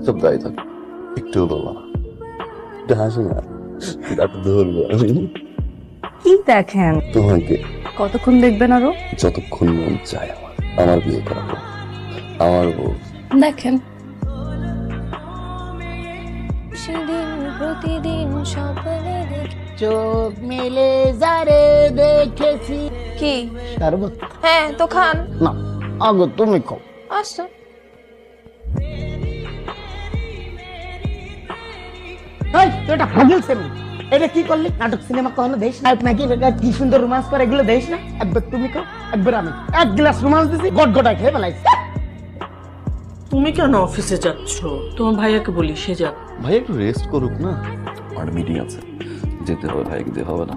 সব দায়ী থাক, একটুও বলবো না। একটু হাসো না, একটু ধরবো কি দেখেন? তোমাকে কতক্ষণ দেখবেন আরো? যতক্ষণ মন চায় আমার বিয়ে করাবো, আমার বউ। দেখেন সেদিন প্রতিদিন স্বপ্নে দেখি চোখ মেলে যারে দেখেছি। কি শরবত হ্যাঁ তো খান না, আগো তুমি খাও। আসো এই তুই এটা পাগল ছেলে, এটা কি করলি? নাটক সিনেমা কখনো দেশ নায়ক নাকি এটা কি সুন্দর রোমান্স করে, এগুলো দেশ না? একবার তুমি খাও, একবার আমি। এক গ্লাস রোমান্স দিছি, গটগটায় খেয়ে ফেলাইছি। তুমি কেন অফিসে যাচ্ছ? তোমার ভাইয়াকে বলি সে যাক। ভাই একটু রেস্ট করুক না, আমার মিটিং আছে, যেতে হবে। ভাই যেতে হবে না?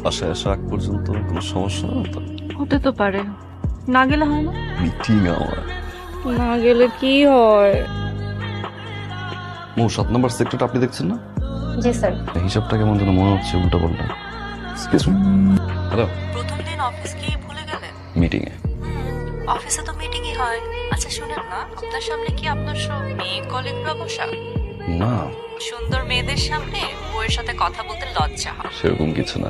বাসায় আসা আগ পর্যন্ত কোনো সমস্যা না তো? হতে তো পারে, না গেলে হয় না? মিটিং আমার। না গেলে কি হয়? মৌ 7 নম্বর সেক্টরটা আপনি দেখছেন না? জি স্যার। হিসাবটা কেমন যেন মনে হচ্ছে উল্টা পাল্টা। হ্যালো, প্রথম দিন অফিস কি ভুলে গেলেন? মিটিং এ। অফিসে তো মিটিংই হয়। আচ্ছা শুনেন না, আপনার সামনে কি আপনার সব মেয়ে কলিগরা বসা? না, সুন্দর মেয়েদের সামনে বউয়ের সাথে কথা বলতে লজ্জা হয়। সেরকম কিছু না,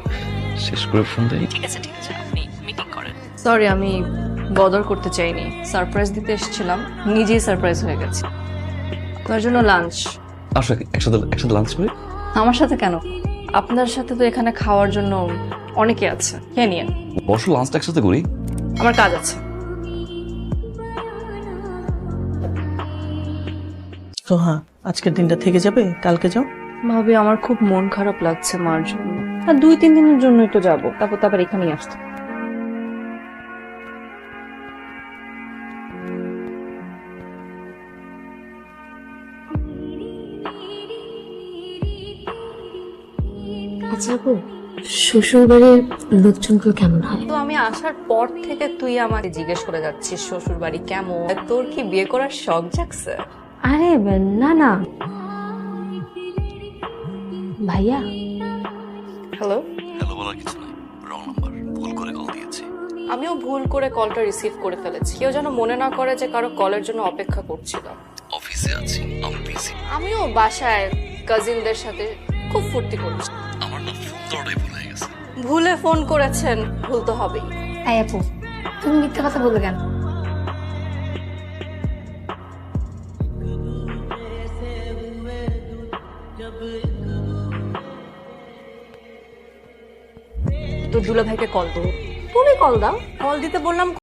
শেষ করে ফোন দেই। ঠিক আছে আপনি মিটিং করেন। সরি, আমি বদর করতে চাইনি। সারপ্রাইজ দিতে এসেছিলাম, নিজেই সারপ্রাইজ হয়ে গেছে। তার জন্য লাঞ্চ। আসো একসাথে লাঞ্চ করি। আমার সাথে কেন? আপনার সাথে তো এখানে খাওয়ার জন্য অনেকে আছে, খেয়ে নিয়ে। বসো, লাঞ্চটা একসাথে করি। আমার কাজ আছে। সোহা, আজকের দিনটা থেকে যাবে, কালকে যাও। ভাবি, আমার খুব মন খারাপ লাগছে মার জন্য। আর 2-3 দিনের জন্যই তো যাবো, তারপর এখানেই আসতো। আচ্ছা আপু, শ্বশুর বাড়ির লোকজনগুলো কেমন হয়? তো আমি আসার পর থেকে তুই আমাকে জিজ্ঞেস করে যাচ্ছিস শ্বশুর বাড়ি কেমন, তোর কি বিয়ে করার শখ জাগছে? আরে না না ভাইয়া, হ্যালো। হ্যালো বলার কিছু নাই, রং নাম্বার, ভুল করে কল দিয়েছি। আমিও ভুল করে কলটা রিসিভ করে ফেলেছি। কেউ যেন মনে না করে যে কারো কলের জন্য অপেক্ষা করছিল। অফিসে আছি, আমি বিজি। আমিও বাসায় কাজিনদের সাথে খুব ফুর্তি করছি। আমার না ফোন দেওয়াটাই ভুল হয়ে গেছে। ভুলে ফোন করেছেন, ভুল তো হবেই। এই আপু, তুমি মিথ্যা কথা বলবে কেন? তোর দুলা ভাইকে কল দাও। তুমি কল দাও। কল দিতে বললাম